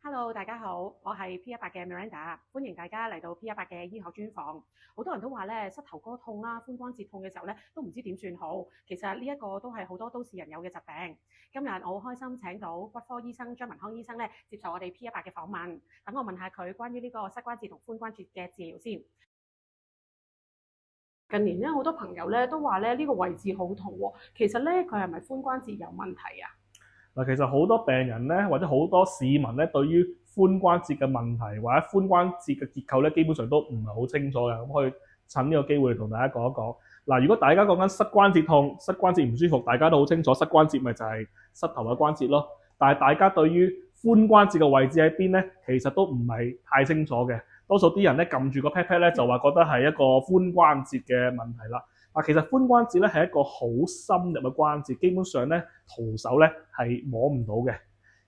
Hello，大家好，我係 P18嘅 Miranda，歡迎大家嚟到 P18嘅醫學專訪。好多人都話咧，膝頭哥痛啦、髖關節痛嘅時候咧，都唔知點算好。其實呢一個都係好多都市人有嘅疾病。今日我好開心請到骨科醫生張文康醫生咧，接受我哋 P18嘅訪問。等我問下佢關於呢個膝關節同髖關節嘅治療先。近年咧，好多朋友咧都話咧呢個位置好痛喎。其實咧，佢係咪髖關節有問題啊？嗱，其實好多病人咧，或者好多市民咧，對於髖關節嘅問題或者髖關節嘅結構咧，基本上都唔係好清楚嘅。咁可以趁呢個機會同大家講一講。嗱，如果大家講緊膝關節痛、膝關節唔舒服，大家都好清楚，膝關節咪就係膝頭嘅關節咯。但係大家對於髖關節嘅位置喺邊咧，其實都唔係太清楚嘅。多數啲人咧撳住個 pat pat 咧，就話覺得係一個髖關節嘅問題啦。其實髖關節咧係一個好深入嘅關節，基本上咧徒手咧係摸唔到嘅。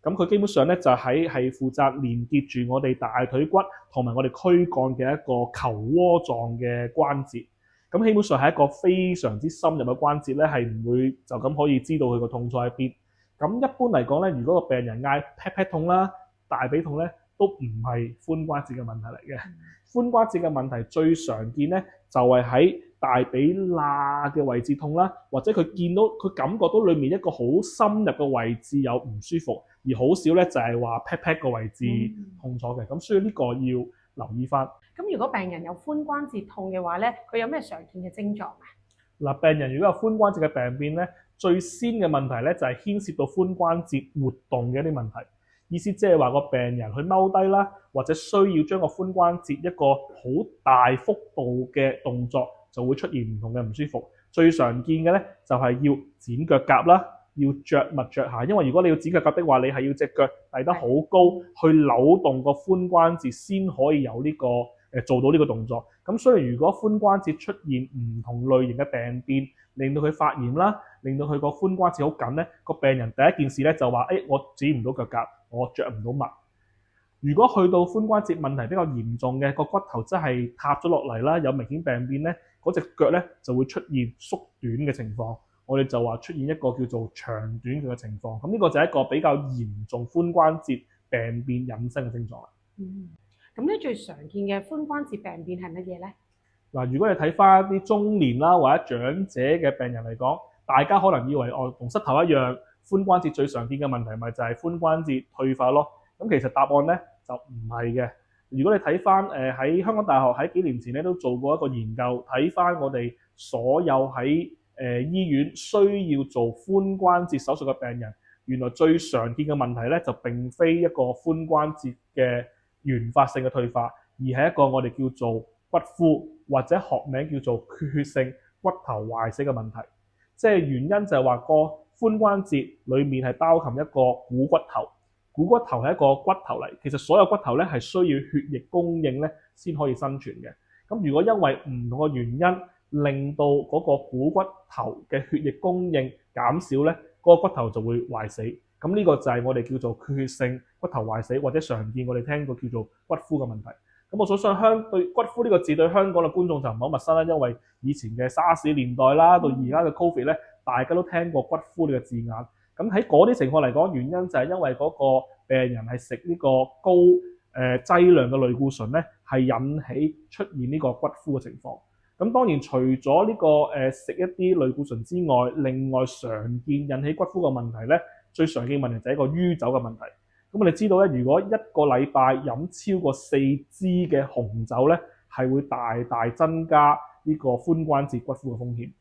咁佢基本上咧就係負責連結住我哋大腿骨同埋我哋軀幹嘅一個球窩狀嘅關節。咁基本上係一個非常之深入嘅關節咧，係唔會就咁可以知道佢個痛處喺邊。咁一般嚟講咧，如果個病人嗌 pat pat 痛啦、大髀痛咧，都唔係髖關節嘅問題嚟嘅。髖關節嘅問題最常見咧，就係喺大髀罅嘅位置痛啦，或者佢感覺到裏面一個好深入嘅位置有唔舒服，而好少咧就係話 pat pat 個位置痛咗嘅。咁所以呢個要留意翻。咁如果病人有髖關節痛嘅話咧，佢有咩常見嘅症狀啊？嗱，病人如果有髖關節嘅病變咧，最先嘅問題咧就係牽涉到髖關節活動嘅一啲問題。意思即係話個病人去踎低啦，或者需要將個髖關節一個好大幅度嘅動作，就會出現唔同嘅唔舒服。最常見嘅咧就係要剪腳甲啦，要着襪着鞋，因為如果你要剪腳甲的話，你係要隻腳遞得好高，去扭動個髖關節先可以有呢個做到呢個動作。咁所以如果髖關節出現唔同類型嘅病變，令到佢發炎啦，令到佢個髖關節好緊咧，個病人第一件事咧就話：我剪唔到腳甲，我着唔到襪。如果去到髖關節問題比較嚴重嘅，個骨頭真係塌咗落嚟啦，有明顯病變咧，嗰隻腳咧就會出現縮短嘅情況。我哋就話出現一個叫做長短腳嘅情況。咁呢個就係一個比較嚴重髖關節病變引申嘅症狀啦。咁咧最常見嘅髖關節病變係乜嘢咧？嗱，如果你睇翻一啲中年啦或者長者嘅病人嚟講，大家可能以為同膝頭一樣，髖關節最常見嘅問題咪就係髖關節退化咯。咁其實答案咧就唔係嘅。如果你睇翻喺香港大學喺幾年前咧都做過一個研究，睇翻我哋所有喺醫院需要做髖關節手術嘅病人，原來最常見嘅問題咧就並非一個髖關節嘅原發性嘅退化，而係一個我哋叫做骨枯或者學名叫做缺血性骨頭壞死嘅問題。即係原因就係話個髖關節裡面係包含一個股骨頭，股骨頭係一個骨頭嚟。其實所有骨頭咧係需要血液供應咧先可以生存嘅。咁如果因為唔同嘅原因令到嗰個股骨頭嘅血液供應減少咧，嗰個骨頭就會壞死。咁呢個就係我哋叫做缺血性骨頭壞死，或者常見我哋聽過叫做骨枯嘅問題。咁我所想對骨枯呢個字對香港嘅觀眾就唔係好陌生啦，因為以前嘅沙士年代啦，到而家嘅 Covid 咧，大家都聽過骨枯呢個字眼。咁喺嗰啲情況嚟講，原因就係因為嗰個病人係食呢個高劑量嘅類固醇咧，係引起出現呢個骨枯嘅情況。咁當然除咗呢個食一啲類固醇之外，另外常見引起骨枯嘅問題咧，最常見嘅問題就係一個酗酒嘅問題。咁我哋知道咧，如果一個禮拜飲超過4支嘅紅酒咧，係會大大增加呢個髖關節骨枯嘅風險。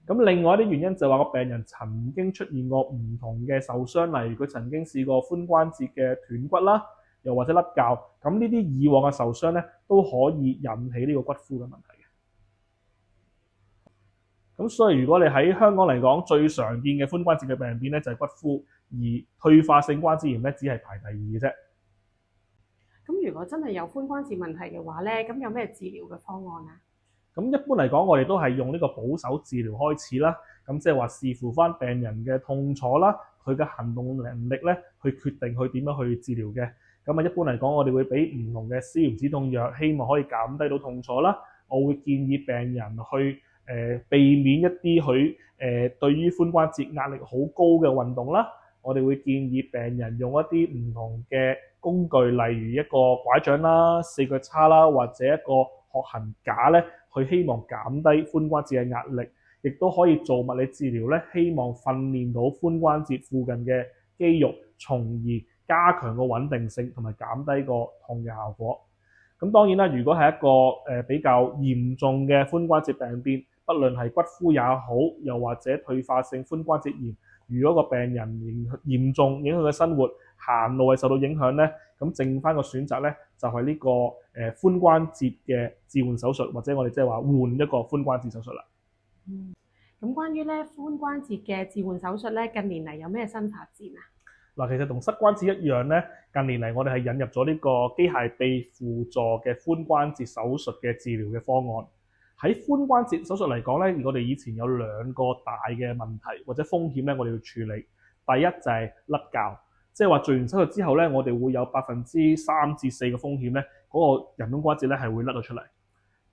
咁另外一啲原因就係話個病人曾經出現過唔同嘅受傷，例如佢曾經試過髖關節嘅斷骨啦，又或者甩臼。咁呢啲以往嘅受傷咧，都可以引起呢個骨枯嘅問題嘅。咁所以如果你喺香港嚟講，最常見嘅髖關節嘅病變咧就係骨枯，而退化性關節炎咧只係排第2嘅啫。咁如果真係有髖關節問題嘅話咧，咁有咩治療嘅方案啊？咁一般嚟講，我哋都係用呢個保守治療開始啦。咁即係話視乎翻病人嘅痛楚啦，佢嘅行動能力咧，去決定佢點樣去治療嘅。咁一般嚟講，我哋會俾唔同嘅消炎止痛藥，希望可以減低到痛楚啦。我會建議病人去避免一啲佢對於髖關節壓力好高嘅運動啦。我哋會建議病人用一啲唔同嘅工具，例如一個拐杖啦、四腳叉啦，或者一個學行架咧，去希望減低髖關節嘅壓力，亦都可以做物理治療咧，希望訓練到髖關節附近嘅肌肉，從而加強個穩定性同埋減低個痛嘅效果。咁當然啦，如果係一個比較嚴重嘅髖關節病變，不論係骨枯也好，又或者退化性髖關節炎，如果個病人嚴重影響佢嘅生活，行路係受到影響咧，咁剩翻個選擇咧就係呢個髖關節嘅置換手術，或者我哋即係話換一個髖關節手術啦。咁關於咧髖關節嘅置換手術咧，近年嚟有咩新發展啊？嗱，其實同膝關節一樣咧，近年嚟我哋係引入咗呢個機械臂輔助嘅髖關節手術嘅治療嘅方案。喺髖關節手術嚟講咧，我哋以前有兩個大嘅問題或者風險咧，我哋要處理。第一就係甩臼，即係話做完手術之後咧，我哋會有3%至4%嘅風險咧，嗰個人工關節咧係會甩到出嚟。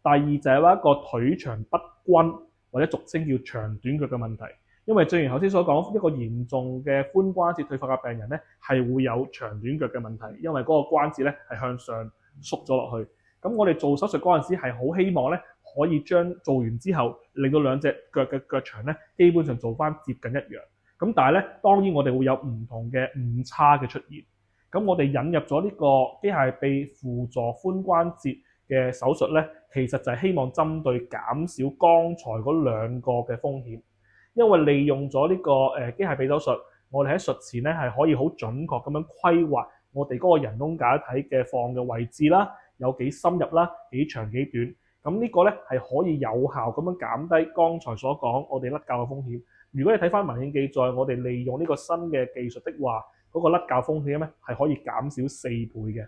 第二就係話一個腿長不均或者俗稱叫長短腳嘅問題。因為正如頭先所講，一個嚴重嘅髖關節退化嘅病人咧，係會有長短腳嘅問題，因為嗰個關節咧係向上縮咗落去。咁我哋做手術嗰陣時係好希望咧，可以將做完之後，令到兩隻腳嘅腳長咧，基本上做翻接近一樣。咁但係咧，當然我哋會有唔同嘅誤差嘅出現。咁我哋引入咗呢個機械臂輔助髖關節嘅手術咧，其實就係希望針對減少剛才嗰兩個嘅風險。因為利用咗呢個機械臂手術，我哋喺術前咧係可以好準確咁樣規劃我哋嗰個人工假體嘅放嘅位置啦，有幾深入啦，幾長幾短。咁呢個咧係可以有效咁樣減低剛才所講我哋甩臼嘅風險。如果你睇翻文獻記載，我哋利用呢個新嘅技術的話，嗰個甩臼風險咧係可以減少4倍嘅。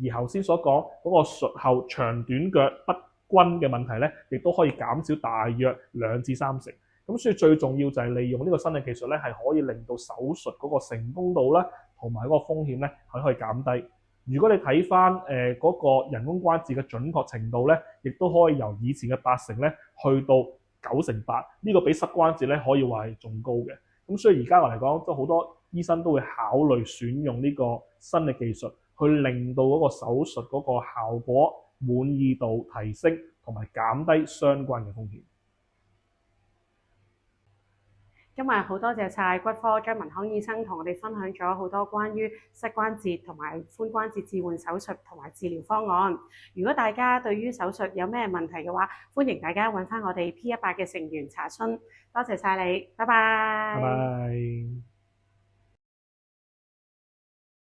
而頭先所講嗰個術後長短腳不均嘅問題咧，亦都可以減少大約2至3成。咁所以最重要就係利用呢個新嘅技術咧，係可以令到手術嗰個成功度啦，同埋嗰個風險咧係可以減低。如果你睇翻嗰個人工關節嘅準確程度咧，亦都可以由以前嘅80%咧去到98%，呢個比膝關節咧可以話係仲高嘅。咁所以而家嚟講，都好多醫生都會考慮選用呢個新嘅技術，去令到嗰個手術嗰個效果滿意度提升，同埋減低相關嘅風險。今日好多謝晒骨科張文康醫生同我哋分享咗好多關於膝關節同埋髖關節置換手術同埋治療方案。如果大家對於手術有咩問題嘅話，歡迎大家揾返我哋 P100嘅成員查詢。多謝晒你，拜拜。拜拜。